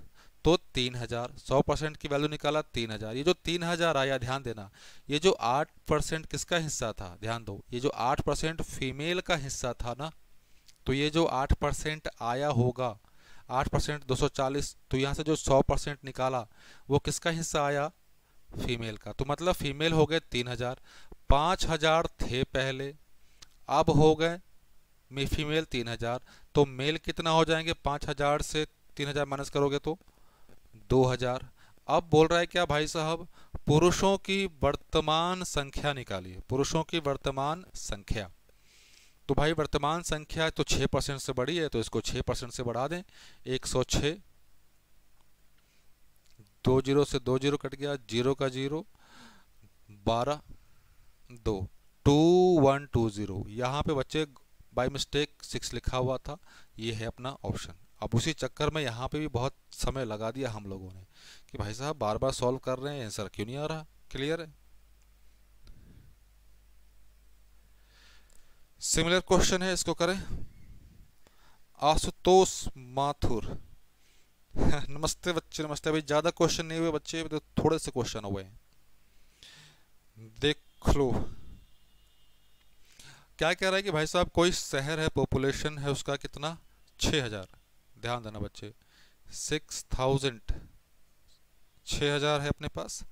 तो 3000। 100% की वैल्यू निकाला 3000। ये जो 3000 आया ध्यान देना, ये जो 8% किसका हिस्सा था? ध्यान दो, ये जो 8% फीमेल का हिस्सा था ना, तो ये जो 8% आया होगा, 8% 240, तो यहाँ से जो 100% निकाला वो किसका हिस्सा आया? फीमेल का। तो मतलब फीमेल हो गए 3000। 5000 थे पहले, अब हो गए फीमेल 3000। तो मेल कितना हो जाएंगे? 5000 से 3000 माइनस करोगे तो 2000। अब बोल रहा है क्या भाई साहब? पुरुषों की वर्तमान संख्या निकालिए, पुरुषों की वर्तमान संख्या। तो भाई वर्तमान संख्या तो 6% से बड़ी है, तो इसको 6% से बढ़ा दें। 106, 2 0 से 2 0 कट गया, 0 का 0, 12 2 2120। यहाँ पे बच्चे बाय मिस्टेक 6 लिखा हुआ था, ये है अपना ऑप्शन। अब उसी चक्कर में यहाँ पे भी बहुत समय लगा दिया हम लोगों ने कि भाई साहब बार बार सॉल्व कर रहे हैं, आंसर क्यों नहीं आ रहा? क्लियर है? सिमिलर क्वेश्चन है, इसको करें। आशुतोष माथुर नमस्ते बच्चे, नमस्ते। अभी ज़्यादा क्वेश्चन नहीं हुए बच्चे, तो थोड़े से क्वेश्चन हुए हैं, देख लो। क्या कह रहा है कि भाई साहब कोई शहर है, पॉपुलेशन है उसका कितना? 6000। ध्यान देना बच्चे, 6000, 6000 है अपने पास,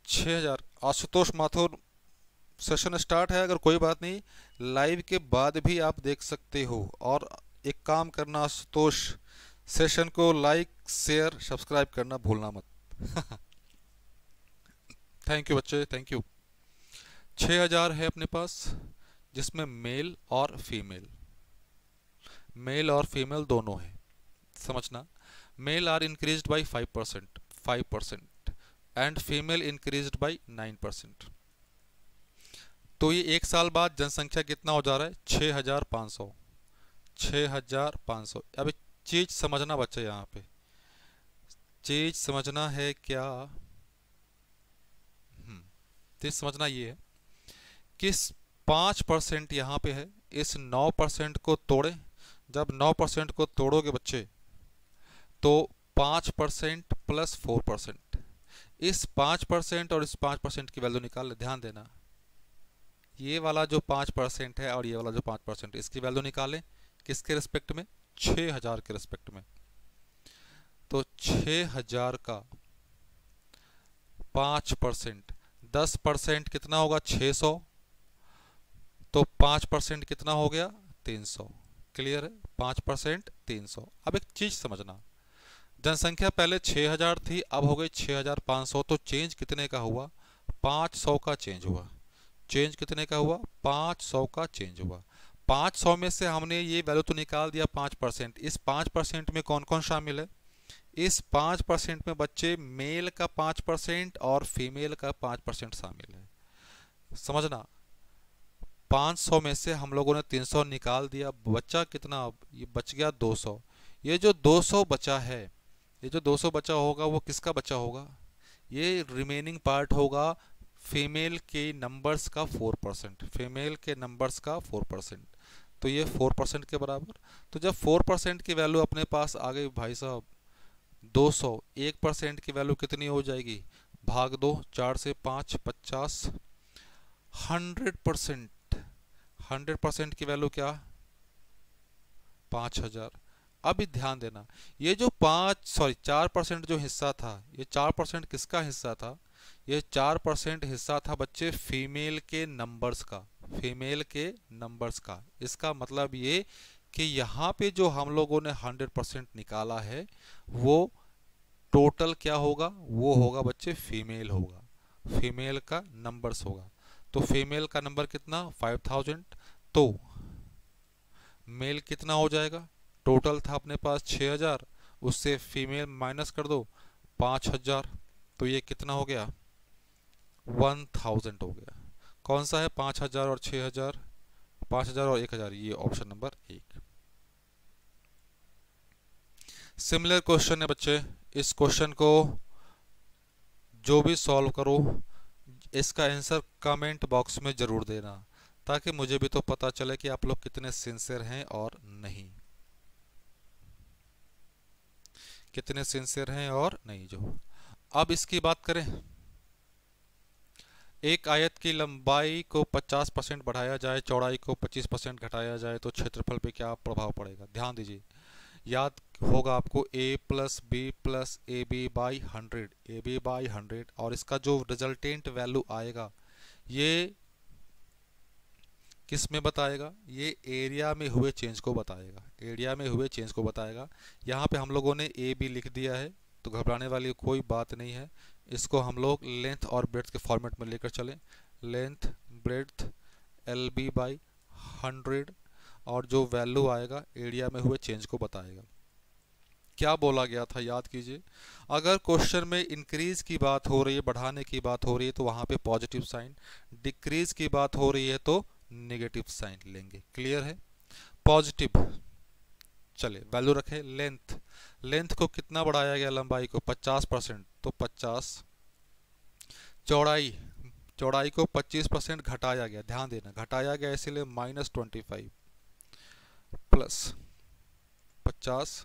6000। आशुतोष माथुर, सेशन स्टार्ट है, अगर कोई बात नहीं लाइव के बाद भी आप देख सकते हो। और एक काम करना आशुतोष, सेशन को लाइक शेयर सब्सक्राइब करना भूलना मत। थैंक यू बच्चे, थैंक यू। 6000 है अपने पास, जिसमें मेल और फीमेल, मेल और फीमेल दोनों है। समझना, male are increased by 5% and female increased by 9%। तो ये एक साल बाद जनसंख्या कितना हो जा रहा है? 6500। 6500। अब चीज समझना बच्चे, यहाँ पे चीज समझना है क्या? चीज समझना ये है कि 5% यहाँ पे है, इस 9% को तोड़े। जब 9% को तोड़ोगे बच्चे तो 5% प्लस 4%, इस 5% और इस 5% की वैल्यू निकाल ले। ध्यान देना, ये वाला जो 5% है और ये वाला जो 5%, इसकी वैल्यू निकालें किसके रिस्पेक्ट में? 6000 के रिस्पेक्ट में। तो 6000 का 5%, 10% कितना होगा? 600। तो 5% कितना हो गया? 300। क्लियर है? 5% 300। अब एक चीज समझना, जनसंख्या पहले 6000 थी, अब हो गई 6500। तो चेंज कितने का हुआ? 500 का चेंज हुआ। चेंज कितने का हुआ? 500 का चेंज हुआ। 500 में से हमने ये वैल्यू तो निकाल दिया 5%। इस 5% में कौन कौन शामिल है? इस 5% में बच्चे मेल का 5% और फीमेल का 5% शामिल है। समझना, 500 में से हम लोगों ने 300 निकाल दिया, बचा कितना? ये बच गया 200। ये जो 200 बचा है, ये जो 200 बचा होगा वो किसका बचा होगा? ये रिमेनिंग पार्ट होगा फीमेल के नंबर्स का 4%, फीमेल के नंबर्स का 4%। तो ये 4% के बराबर। तो जब 4% की वैल्यू अपने पास आ गई भाई साहब 200, 1% की वैल्यू कितनी हो जाएगी, भाग दो 4 से 5, 50, 100%। 100% की वैल्यू क्या, 5000। अभी ध्यान देना, ये जो 4% जो हिस्सा था, ये 4% किसका हिस्सा था, ये 4% हिस्सा था बच्चे फीमेल के नंबर्स का, फीमेल के नंबर्स का। इसका मतलब ये कि यहाँ पे जो हम लोगों ने 100% निकाला है वो टोटल क्या होगा, वो होगा बच्चे फीमेल होगा, फीमेल का नंबर्स होगा। तो फीमेल का नंबर कितना 5000, तो मेल कितना हो जाएगा, टोटल था अपने पास 6000, उससे फीमेल माइनस कर दो 5000, तो ये कितना हो गया 1000 हो गया। कौन सा है 5000 और 6000, 5000 और 1000, ये ऑप्शन नंबर 1। सिमिलर क्वेश्चन है बच्चे, इस क्वेश्चन को जो भी सॉल्व करो इसका आंसर कमेंट बॉक्स में जरूर देना, ताकि मुझे भी तो पता चले कि आप लोग कितने सिंसियर हैं और नहीं, कितने सिंसियर हैं और नहीं। जो अब इसकी बात करें, एक आयत की लंबाई को 50% बढ़ाया जाए, चौड़ाई को 25% घटाया जाए तो क्षेत्रफल पे क्या प्रभाव पड़ेगा। ध्यान दीजिए, याद होगा आपको a plus B plus A B by 100, A B by 100, और इसका जो रिजल्टेंट वैल्यू आएगा ये किस में बताएगा, ये एरिया में हुए चेंज को बताएगा, एरिया में हुए चेंज को बताएगा। यहाँ पे हम लोगों ने ए बी लिख दिया है, तो घबराने वाली कोई बात नहीं है। इसको हम लोग लेंथ और ब्रेड्थ के फॉर्मेट में लेकर चलें, length breadth L B by 100, और जो वैल्यू आएगा एरिया में हुए चेंज को बताएगा। क्या बोला गया था याद कीजिए, अगर क्वेश्चन में इंक्रीज की बात हो रही है, बढ़ाने की बात हो रही है, तो वहाँ पे पॉजिटिव साइन, डिक्रीज की बात हो रही है तो नेगेटिव साइन लेंगे। क्लियर है, पॉजिटिव। चले वैल्यू रखे, लेंथ, लेंथ को कितना बढ़ाया गया, लंबाई को 50%, तो 50। चौड़ाई, चौड़ाई को 25% घटाया गया, ध्यान देना घटाया गया इसीलिए -25 प्लस 50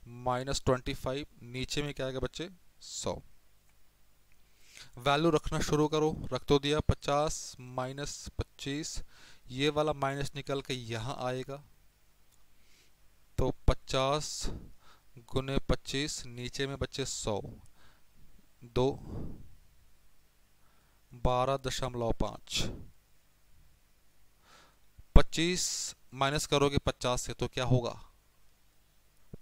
-25, नीचे में क्या आएगा बच्चे 100। वैल्यू रखना शुरू करो, रख तो दिया 50 -25, ये वाला माइनस निकल के यहाँ आएगा, तो 50 गुने 25, नीचे में बच्चे 100, 2 12.5, 25 माइनस करोगे 50 से तो क्या होगा,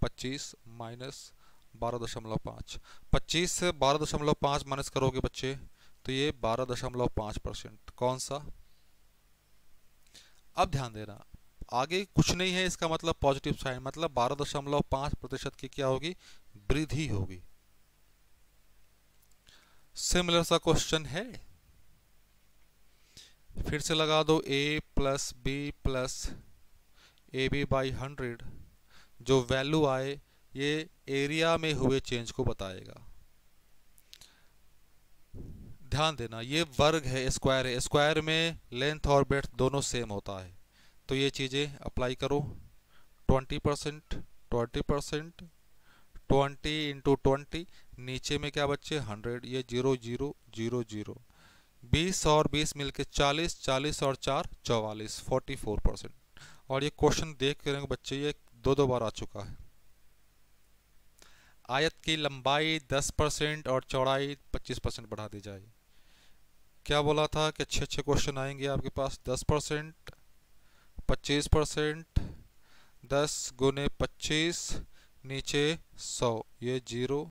25 माइनस 12.5, 25 से 12.5 माइनस करोगे बच्चे तो ये 12.5%। कौन सा, अब ध्यान देना आगे कुछ नहीं है, इसका मतलब पॉजिटिव साइन, मतलब 12.5% की क्या होगी, वृद्धि होगी। सिमिलर सा क्वेश्चन है, फिर से लगा दो a plus B plus A B by 100, जो वैल्यू आए ये एरिया में हुए चेंज को बताएगा। ध्यान देना ये वर्ग है, स्क्वायर है, स्क्वायर में लेंथ और ब्रेड्थ दोनों सेम होता है, तो ये चीज़ें अप्लाई करो। 20%, 20%, 20 इंटू 20, नीचे में क्या बच्चे 100, ये 0 0 0 0, 20 और 20 मिलके 40, 40 और 4 44, 44%। और ये क्वेश्चन देख के बच्चे ये दो बार आ चुका है। आयत की लंबाई 10% और चौड़ाई 25% बढ़ा दी जाए। क्या बोला था कि अच्छे अच्छे क्वेश्चन आएंगे आपके पास, 10%, 25%, 10 गुने 25, नीचे 100, ये 0